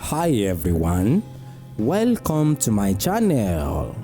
Hi everyone, welcome to my channel.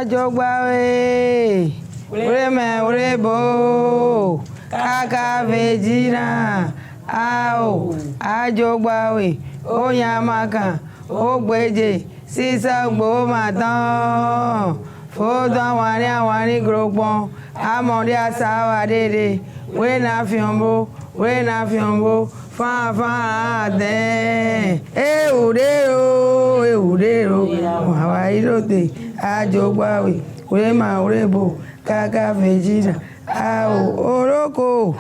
Ajogbawe, ureme urebo, kaka vejina, ao, ajogbawe, onyamaka, ogbeje, sisa gbomatan, fodan wani grogbon, amori asawa dede, we na fiombo, fan ade, eudero, hawa irote. Ajogbawe, urema urebo, kaka vejina, ao, oroko,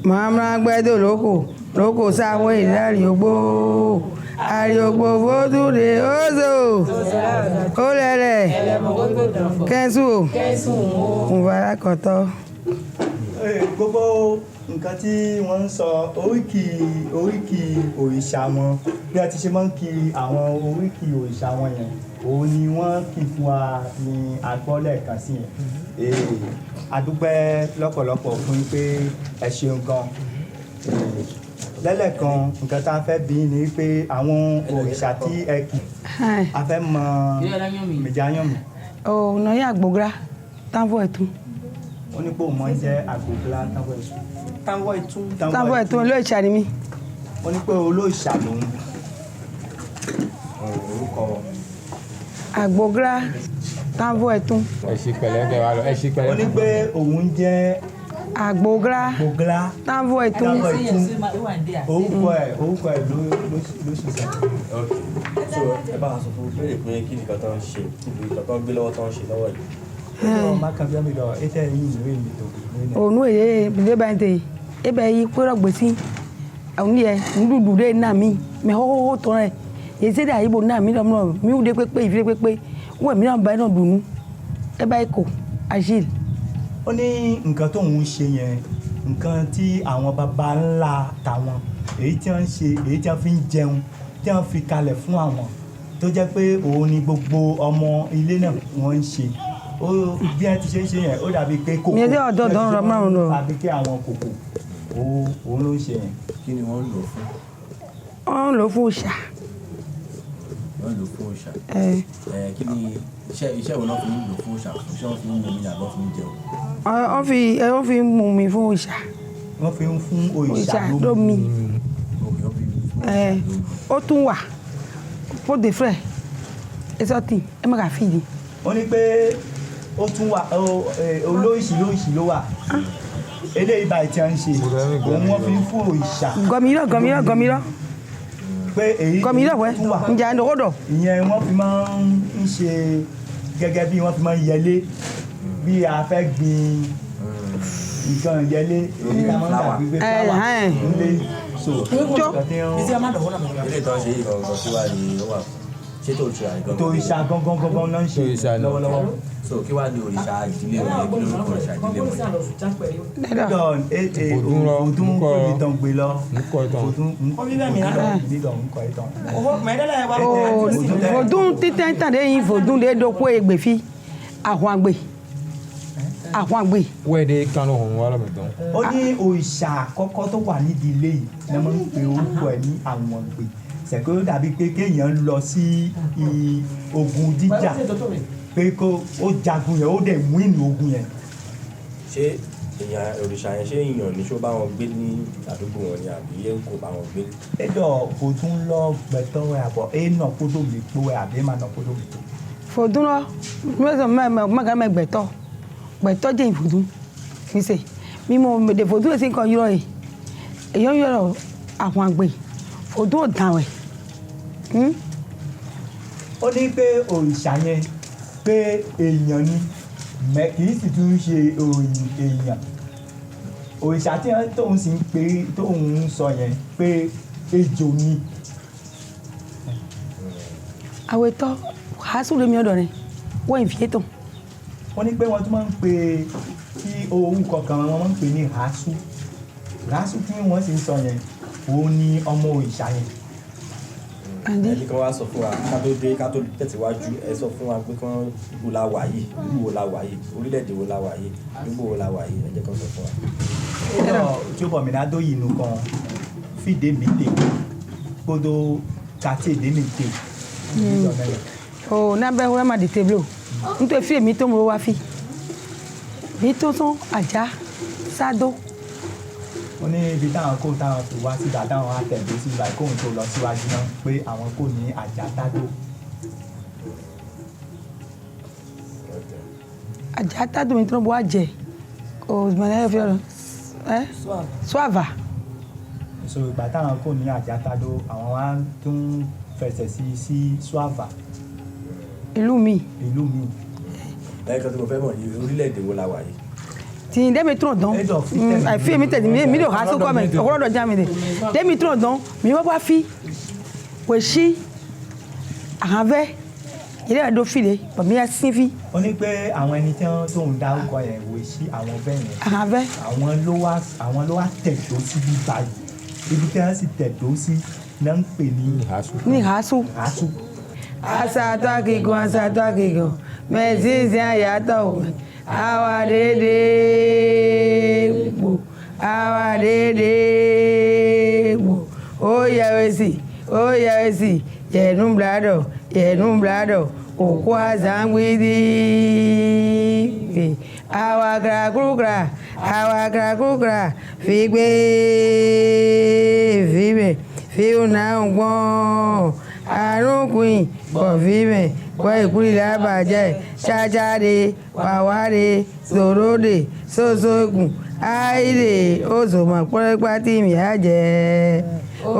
mamra gbedo loko sawe ariogbo vodude ozo, olele, kensu, muvara koto. Gbogbo nǹkan tí wọ́n ń sọ oríkì òrìṣà wọn bí a ti ṣe máa ń kiri àwọn oríkì òrìṣà wọn yẹn òun ni wọ́n kì fún wa ní agbọ́lẹ̀ kan sí yẹn adúpẹ́ lọ́pọ̀lọpọ̀ fún yín pé ẹ ṣeun gan lẹ́lẹ̀kan nǹkan tá a fẹ́ bí ni pé àwọn òrìṣà tí ẹ kì a fẹ́ mọ Méjàyànmí. Ọ̀nà yà gbógra táwọn ẹ̀tún. Ó ní pé òun máa ń jẹ́ àgbògbélá táwọn ẹ̀tún olóòṣà ni mí. Ó ní pé olóòṣà lòun orúkọ. Àgbógra táwọn ẹ̀tún. Ẹ ṣí pẹ̀lẹ́ kẹ́ wá lọ ẹ ṣí pẹ̀lẹ́. Ó ní pé òun jẹ́ àgbógra táwọn ẹ̀tún. orúkọ ẹ̀ ló ṣiṣẹ́. So ẹ bá wa sọ fún béèrè pé kí nìkan tó ń ṣe níbi nǹkan tó ń gbé lọ́wọ́ tó ń ṣe lọ́wọ́ yìí. Onu eye bide bante ebe yi kwero gbesi oni e ndudu de na mi me ho to re ye se da ibo na mi do mo mi u de pepe ifi pepe wo mi na ba na dunu e ba iko agile. Ó ní nǹkan tó ń ṣe yẹn nǹkan tí àwọn baba ńlá tàwọn èyí tí wọ́n ń ṣe èyí tí wọ́n fi ń jẹun tí wọ́n fi kalẹ̀ fún àwọn tó jẹ́ pé òun ni gbogbo ọmọ ilé náà wọ́n ń ṣe bí ẹ ti ṣe ń ṣe yẹn ó dàbí pé kòkó mi de odo don ro ma ro àbí kí àwọn kòkó òun ló ń ṣe yẹn. Kí ni wọ́n ń lò fún? on lo fún òòṣà. Wọ́n lò fún òòṣà. Kí ni iṣẹ́ wo náà fi ń lò fún òòṣà? Iṣẹ́ wọn fi ń mú mi àbọ̀ fi ń jẹun. Wọ́n fi mú mi fún òòṣà. Wọ́n fi ń fún òòṣà lómi. Ó tún wà pour de frais et sorti ẹ má ka fìdí. Ó ní pé ó tún wà olóòṣì ló wà eléyìí báyìí tí a ń ṣe òun wọ́n fi ń fún òòṣà. gọmírọ pé èyí gọmírọ wẹ ǹjẹ́ àndòkòdò. ìyẹn wọ́n fi máa ń ṣe gẹ́gẹ́ bí wọ́n fi máa ń yẹlé bí a fẹ́ gbin nǹkan yẹlé èyí tá a máa ń dàbí gbé fáwà nílé so nǹkan tí wọ́n. Ilé ìtọ́ ṣe yìí gangan kí wàá ní ó wà ṣé tó ṣe àìgangan. tó ìṣà gangan náà ń ṣe lọ́wọ́lọ́wọ́. So kí wàá ní òrìṣà ìdílé wọn yẹn kí ló ń kọ òrìṣà ìdílé wọn yẹn. Òdún kò ní tán gbé lọ. Òdún títẹ́ tàn dé yín fòdún dé dókó ègbè fi àwọn àgbè. Wẹ́ẹ̀dẹ̀ kánú ọ̀hún wà lọ́mọdún. Ó ní òrìṣà àkọ́kọ́ tó wà nídìí ilé yìí ni wọ́n ń pe orúkọ ẹ̀ ní àwọn àgbè. Ṣẹ̀kọ́ ló dàbí pé kéèyàn lọ sí ogun jíjà pé kó ó jagun yẹn ó dẹ̀ win ogun yẹn. Ṣé èèyàn òrìṣà yẹn ṣé èèyàn ní ṣó bá wọn gbé ní àdúgbò wọn ni àbí yẹn kò bá wọn gbé? Ẹ̀dọ̀ kò tún lọ gbẹ̀tọ́ ẹ̀ àbọ̀ nà kótó mi po ẹ̀ àbí má nà kótó mi po. Fòdún lọ mẹ́sàn-án mẹ́gbẹ̀tọ́ gbẹ̀tọ́ jẹ́ ìfòdún fi ṣe mímọ́ mèdè fòdún èsì nǹkan yọrọ yìí èèyàn yọrọ àwọn àgbè fòdún ò dàwẹ̀. Ó ní pé òrìṣà yẹn pé èèyàn ni kì í sì tún ṣe èèyàn òrìṣà tí tóun sì ń pè tóun ń sọ yẹn pé ejò ni. Àwẹ̀tọ́ wàásù lèmi ọ̀dọ̀ rẹ̀ wọ́n ìfìyẹ́tọ̀ wọ́n ní pé wọ́n tún máa ń pe kí orúkọ kan wọ́n máa ń pè ní ràásù ràásù tí wọ́n sì ń sọ yẹn òun ni ọmọ òrìṣà yẹn. ẹni kan wá sọ fún wa ká tó tẹ̀síwájú ẹ sọ fún wa pé kán ibo la wà yìí ìlú wo la wà yìí orílẹ̀-èdè wo la wà yìí àdúgbò wo la wà yìí ẹ jẹ́ kán sọ fún wa. tí ó bọ̀ mí ládó yìí nìkan fìdé mi tè kódó kàtí èdè mi tè. n'abẹ́ wẹ́ẹ́ má di téblo nítorí fi èmi tó mo wá fi mi tó tán àjà sádó. ó ní ibi táwọn kó táwọn fi wá síta táwọn á tẹ̀lé sí ibà kóhun tó lọ síwájú náà pé àwọn kò ní àjà tádó. àjà tádó mi tó ń bọ́ àjẹ́ kò mọ̀lẹ́ fi ọ̀rọ̀ suava. so ìgbà táwọn kò ní àjà tádó àwọn wá tún fẹsẹ̀ sí suava. ìlú mi. ẹ̀ẹ́kan tí mo fẹ́ mọ̀ ní orílẹ̀-èdè wo la wà yìí. Ti demi tron don I feel me tell me do haso comment okoro do jam me demi tron don mi wa fi we shi ahave ile ado file but mi asin fi. Ó ní pé àwọn ẹni tí wọ́n tó ń dárúkọ yẹn we shi àwọn bẹ́ẹ̀ yẹn ahave àwọn ló wá tẹ̀dó sí bí báyìí ibi tí wọ́n sì tẹ̀dó sí náà ń pè ní haso asa to akigun mezi si ayato àwa dédé gbò ó yẹ sí yẹnu bladọ òkú àzàngbìdì àwa kàràkùrà fìgbé fìbẹ fìhùnà gbọ́n àrùnkùn bọ̀ fìbẹ kọ́ ìkúrì lábàjẹ́ ṣájáde wàwáde sòróde sósógùn áìlè òzòmọ̀pọ́lẹ́pá tí mi á jẹ́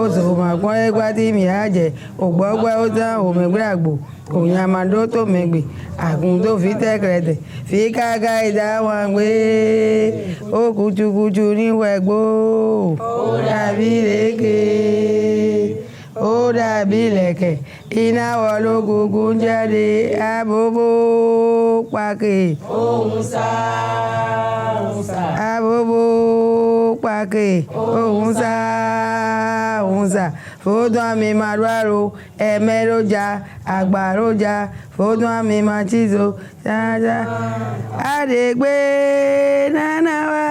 òzòmọ̀pọ́lẹ́pá tí mi á jẹ́ ògbọ́gbẹ́ ó tán òmẹ̀gbẹ́ àgbò òyìnbó tó mẹ̀gbẹ̀ àgùn tó fi tẹ́kẹ̀rẹ̀tẹ̀ fi kága ìdá wọn gbé ó kùtùkùtù níwẹ̀gbó ó dàbí lékè ó dàbí lẹ̀kẹ̀ iná wọ lógúngún jáde àbòbò pàkè òun sá àbòbò pàkè òun sá fótó àmì màdúrà ẹ̀mẹ́rọ́jà àgbàrọ́jà fótó àmì màtízo sáájá àdègbé nánà wá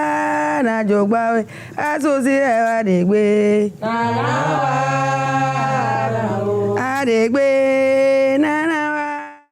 nàjọgbáwé àtúnṣe ẹ̀wà àdègbé nánà wá àdègbé nánà